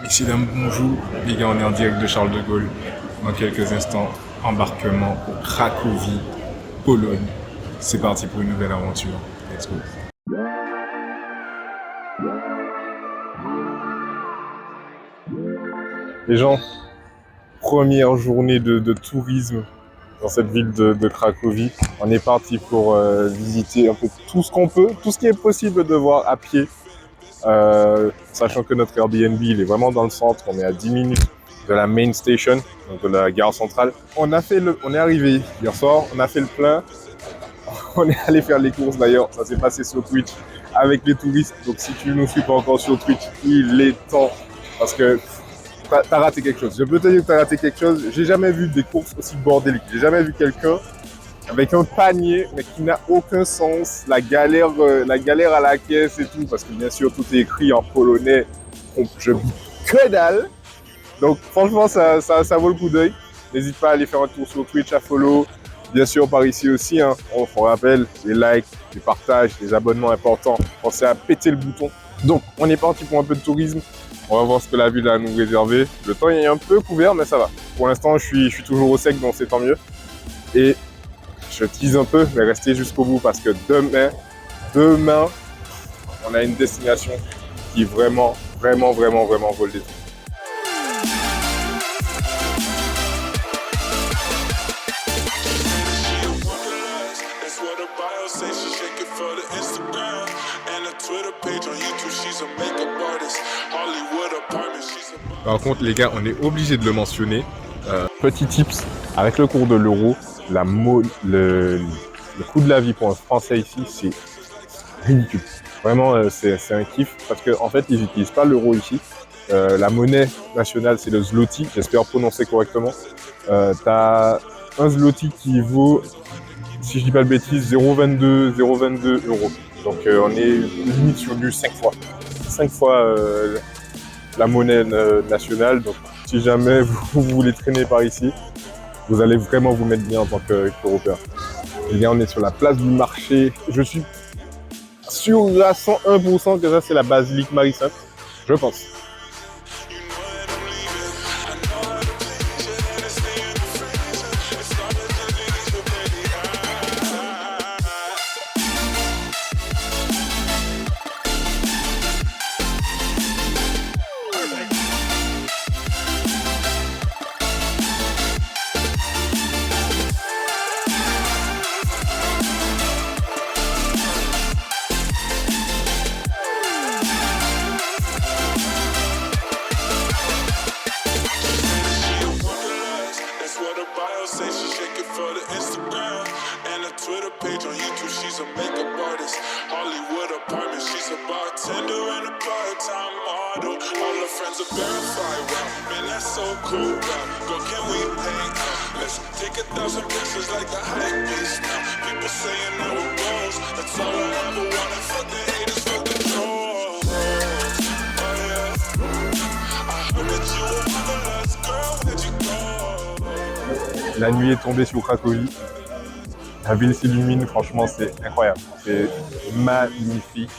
Messieurs, dames, bonjour. Les gars, on est en direct de Charles de Gaulle. Dans quelques instants, embarquement pour Cracovie, Pologne. C'est parti pour une nouvelle aventure. Let's go. Les gens, première journée de tourisme dans cette ville de Cracovie. On est parti pour visiter un peu tout ce qu'on peut, tout ce qui est possible de voir à pied. Sachant que notre Airbnb il est vraiment dans le centre, on est à 10 minutes de la main station, donc de la gare centrale. On est arrivé hier soir, on a fait le plein, on est allé faire les courses d'ailleurs, ça s'est passé sur Twitch avec les touristes. Donc si tu ne nous suis pas encore sur Twitch, il est temps parce que t'as raté quelque chose. Je peux te dire que t'as raté quelque chose. J'ai jamais vu des courses aussi bordéliques. J'ai jamais vu quelqu'un avec un panier, mais qui n'a aucun sens, la galère à la caisse et tout, parce que bien sûr tout est écrit en polonais, je que dalle. Donc franchement ça vaut le coup d'œil. N'hésite pas à aller faire un tour sur Twitch, à follow. Bien sûr par ici aussi, hein. On rappelle, les likes, les partages, les abonnements importants. Pensez à péter le bouton. Donc on est parti pour un peu de tourisme. On va voir ce que la ville a à nous réserver. Le temps est un peu couvert, mais ça va. Pour l'instant je suis toujours au sec, donc c'est tant mieux. Et je tease un peu, mais restez jusqu'au bout parce que demain, on a une destination qui vraiment vaut le détour. Par contre, les gars, on est obligé de le mentionner. Petit tips, avec le cours de l'euro, le coût de la vie pour un Français ici, c'est ridicule. Vraiment, c'est un kiff parce qu'en fait, ils n'utilisent pas l'euro ici. La monnaie nationale, c'est le zloty. J'espère prononcer correctement. T'as un zloty qui vaut, si je dis pas de bêtises, 0,22 euros. Donc, on est limite sur du 5 fois. 5 fois la monnaie nationale. Donc, si jamais vous voulez traîner par ici, vous allez vraiment vous mettre bien en tant qu'Européen. Et bien, on est sur la place du marché. Je suis sûr à 101% que ça, c'est la basilique Marie-Sainte. Je pense. La nuit est tombée sur Cracovie. La ville s'illumine, franchement, c'est incroyable. C'est magnifique.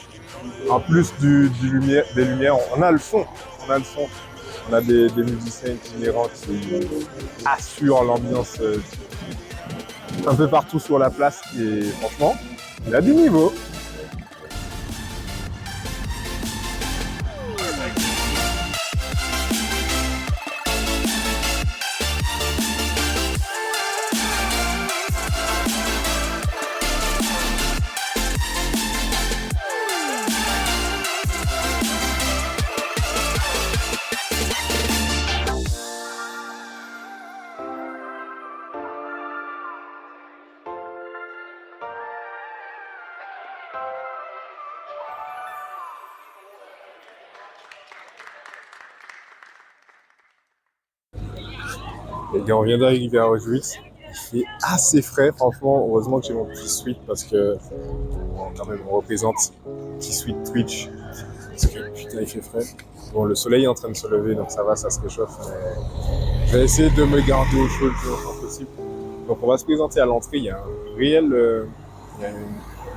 En plus des lumières, on a le son. On a des musiciens itinérants qui assurent l'ambiance un peu partout sur la place. Et franchement, il y a du niveau. Et on vient d'arriver à Auschwitz. Il fait assez frais, franchement. Heureusement que j'ai mon petit suite parce que quand même on représente petit suite Twitch. Parce que putain il fait frais. Bon, le soleil est en train de se lever, donc ça va, ça se réchauffe. Mais je vais essayer de me garder au chaud le plus longtemps possible. Donc on va se présenter à l'entrée. Il y a une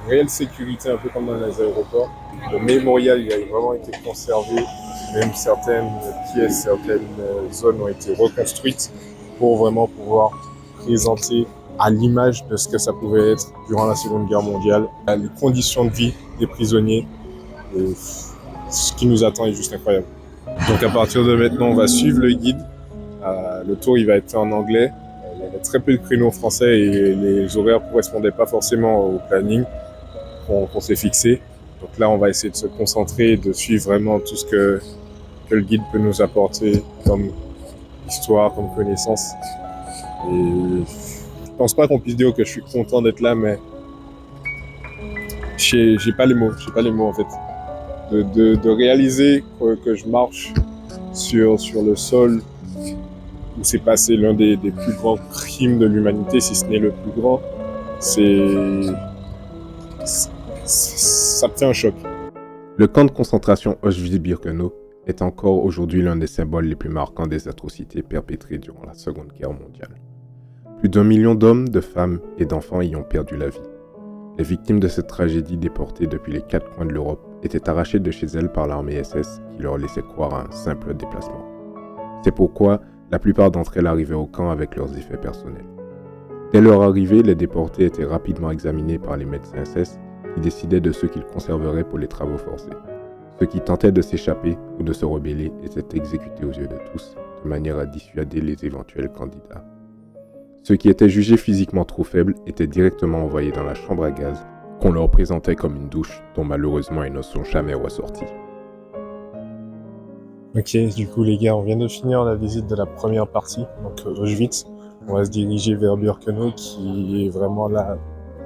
réelle sécurité, un peu comme dans les aéroports. Le mémorial il a vraiment été conservé. Même certaines pièces, certaines zones ont été reconstruites pour vraiment pouvoir présenter à l'image de ce que ça pouvait être durant la Seconde Guerre mondiale, les conditions de vie des prisonniers. Et ce qui nous attend est juste incroyable. Donc à partir de maintenant, on va suivre le guide. Le tour, il va être fait en anglais. Il y avait très peu de créneaux français et les horaires ne correspondaient pas forcément au planning qu'on s'est fixé. Donc là, on va essayer de se concentrer et de suivre vraiment tout ce que le guide peut nous apporter comme histoire, comme connaissance. Et je pense pas qu'on puisse dire que je suis content d'être là, mais j'ai pas les mots en fait. De réaliser que je marche sur le sol où s'est passé l'un des plus grands crimes de l'humanité, si ce n'est le plus grand, ça me fait un choc. Le camp de concentration Auschwitz-Birkenau est encore aujourd'hui l'un des symboles les plus marquants des atrocités perpétrées durant la Seconde Guerre mondiale. Plus d'1 million d'hommes, de femmes et d'enfants y ont perdu la vie. Les victimes de cette tragédie déportées depuis les 4 coins de l'Europe étaient arrachées de chez elles par l'armée SS qui leur laissait croire à un simple déplacement. C'est pourquoi la plupart d'entre elles arrivaient au camp avec leurs effets personnels. Dès leur arrivée, les déportés étaient rapidement examinés par les médecins SS qui décidaient de ceux qu'ils conserveraient pour les travaux forcés. Ceux qui tentaient de s'échapper ou de se rebeller étaient exécutés aux yeux de tous, de manière à dissuader les éventuels candidats. Ceux qui étaient jugés physiquement trop faibles étaient directement envoyés dans la chambre à gaz, qu'on leur présentait comme une douche, dont malheureusement ils ne sont jamais ressortis. Ok, du coup les gars, on vient de finir la visite de la première partie, donc Auschwitz. On va se diriger vers Birkenau, qui est vraiment là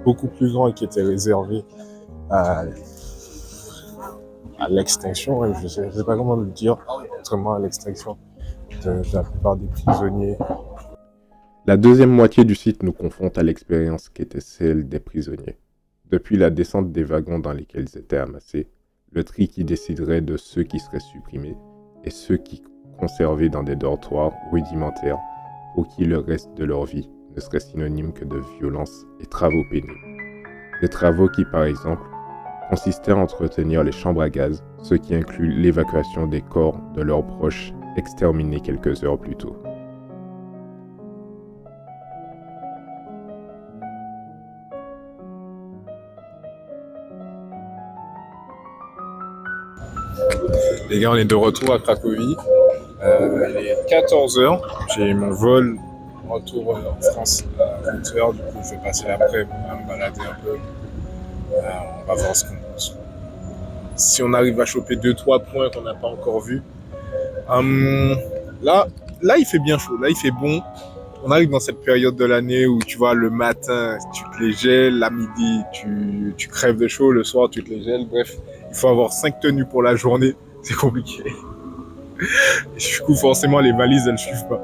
beaucoup plus grand et qui était réservé à l'extinction, je sais pas comment le dire, autrement à l'extinction de la plupart des prisonniers. La deuxième moitié du site nous confronte à l'expérience qui était celle des prisonniers. Depuis la descente des wagons dans lesquels ils étaient amassés, le tri qui déciderait de ceux qui seraient supprimés et ceux qui conservés dans des dortoirs rudimentaires pour qui le reste de leur vie ne serait synonyme que de violence et travaux pénibles. Des travaux qui, par exemple, consistaient à entretenir les chambres à gaz, ce qui inclut l'évacuation des corps de leurs proches exterminés quelques heures plus tôt. Les gars, on est de retour à Cracovie. Il est 14h. J'ai mon vol retour en France à 20h. Du coup, je vais passer après pour me balader un peu. On va voir ce qu'on pense. Si on arrive à choper 2-3 points qu'on n'a pas encore vus. Là, il fait bien chaud. Là, il fait bon. On arrive dans cette période de l'année où tu vois, le matin, tu te les gèles. La midi, tu crèves de chaud. Le soir, tu te les gèles. Bref, il faut avoir 5 tenues pour la journée. C'est compliqué. Du coup, forcément, les valises, elles suivent pas.